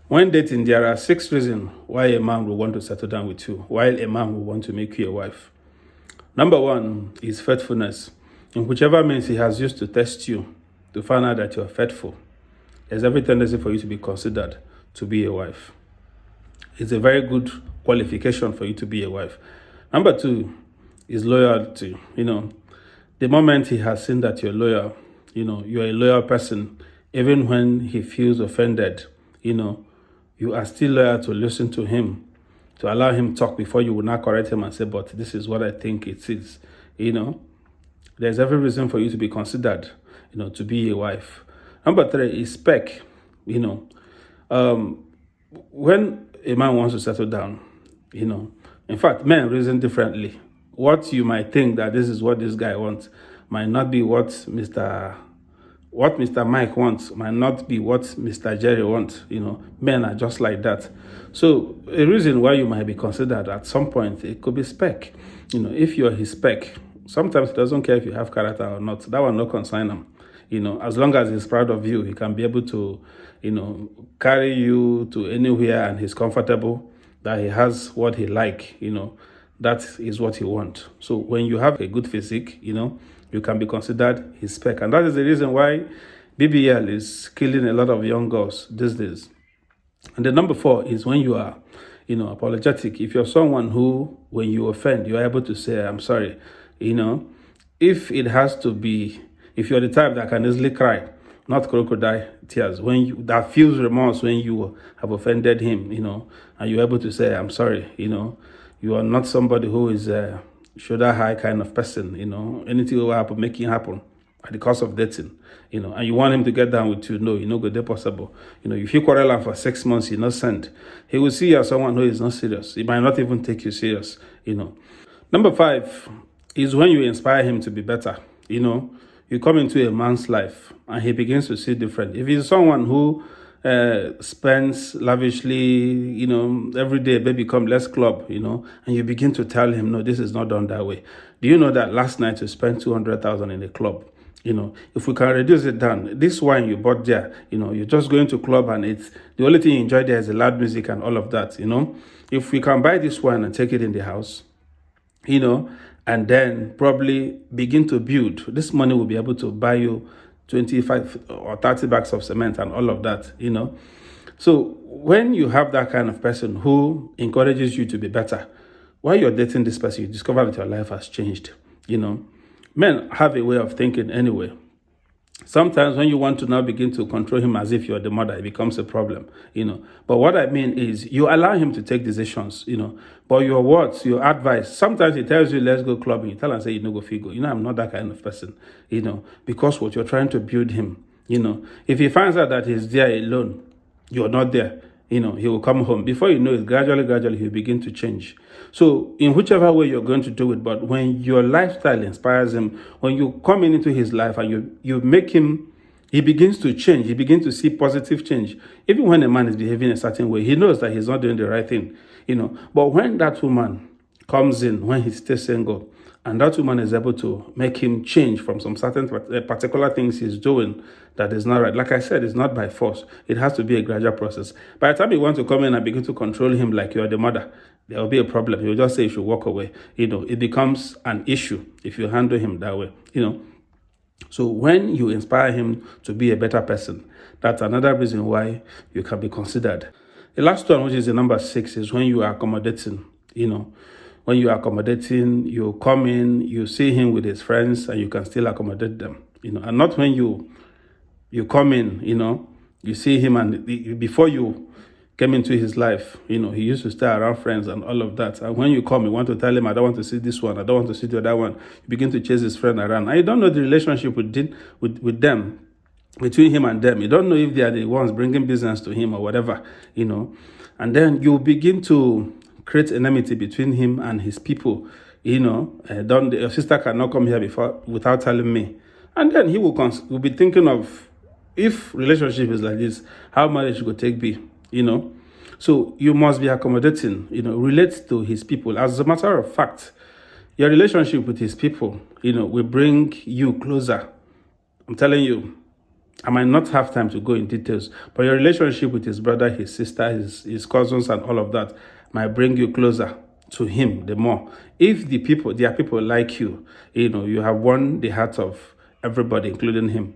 When dating, there are 6 reasons why a man will want to settle down with you, while a man will want to make you a wife. Number one is faithfulness. In whichever means he has used to test you to find out that you are faithful, there's every tendency for you to be considered to be a wife. It's a very good qualification for you to be a wife. Number two is loyalty. The moment he has seen that you're loyal, you're a loyal person, even when he feels offended, you are still loyal to listen to him, to allow him talk before you will not correct him and say, but this is what I think it is. There's every reason for you to be considered, to be a wife. Number three is spec. When a man wants to settle down, in fact, men reason differently. What you might think that this is what this guy wants might not be what Mr. Mike wants, might not be what Mr. Jerry wants. Men are just like that. So a reason why you might be considered at some point, it could be spec. If you're his spec, sometimes he doesn't care if you have character or not. That will not concern him. As long as he's proud of you, he can be able to, carry you to anywhere and he's comfortable, that he has what he like, that is what he wants. So when you have a good physique, you can be considered his spec. And that is the reason why BBL is killing a lot of young girls these days. And the number four is when you are, apologetic. If you're someone who, when you offend, you're able to say, I'm sorry, if it has to be, if you're the type that can easily cry, not crocodile tears, that feels remorse when you have offended him, and you're able to say, I'm sorry, you are not somebody who is a shoulder high kind of person, anything will happen, make it happen at the cost of dating, and you want him to get down with you, no, good, possible. If you quarrel him for 6 months, you're not sent, he will see you as someone who is not serious. He might not even take you serious, Number five is when you inspire him to be better, you come into a man's life and he begins to see different. If he's someone who spends lavishly, every day, baby come, let's club, and you begin to tell him, no, this is not done that way. Do you know that last night you spent 200,000 in a club? If we can reduce it down, this wine you bought there, you're just going to club and it's the only thing you enjoy there is the loud music and all of that, If we can buy this wine and take it in the house, and then probably begin to build, this money will be able to buy you 25 or 30 bags of cement and all of that, So when you have that kind of person who encourages you to be better, while you're dating this person, you discover that your life has changed, Men have a way of thinking anyway. Sometimes when you want to now begin to control him as if you're the mother, it becomes a problem, But what I mean is you allow him to take decisions, But your words, your advice, sometimes he tells you, let's go clubbing. You tell him, say, you know, go figure. I'm not that kind of person, because what you're trying to build him, If he finds out that he's there alone, you're not there, he will come home. Before you know it, gradually, he'll begin to change. So in whichever way you're going to do it, but when your lifestyle inspires him, when you come into his life and you make him, he begins to change. He begins to see positive change. Even when a man is behaving a certain way, he knows that he's not doing the right thing, But when that woman comes in, when he stays single, and that woman is able to make him change from some certain particular things he's doing that is not right. Like I said, it's not by force. It has to be a gradual process. By the time you want to come in and begin to control him like you're the mother, there will be a problem. He will just say you should walk away. It becomes an issue if you handle him that way, So when you inspire him to be a better person, that's another reason why you can be considered. The last one, which is the number 6, is when you are accommodating, When you are accommodating, you come in, you see him with his friends, and you can still accommodate them, And not when you come in, you see him and before you came into his life, he used to stay around friends and all of that. And when you come, you want to tell him, I don't want to see this one, I don't want to see the other one. You begin to chase his friend around. And you don't know the relationship with them, between him and them. You don't know if they are the ones bringing business to him or whatever, And then you begin to create enmity between him and his people, your sister cannot come here without telling me. And then he will be thinking of, if relationship is like this, how marriage will take be, So you must be accommodating, relate to his people. As a matter of fact, your relationship with his people, will bring you closer. I'm telling you, I might not have time to go in details, but your relationship with his brother, his sister, his cousins, and all of that might bring you closer to him the more. If there are people like you, you have won the heart of everybody, including him.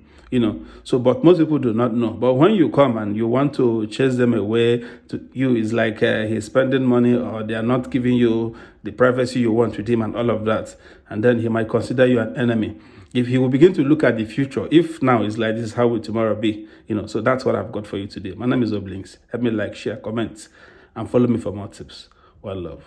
So, but most people do not know. But when you come and you want to chase them away, to you, it's like he's spending money, or they are not giving you the privacy you want with him and all of that. And then he might consider you an enemy. If he will begin to look at the future, if now it's like, this is how will tomorrow be, so that's what I've got for you today. My name is Oblinks. Help me like, share, comment, and follow me for more tips. One love.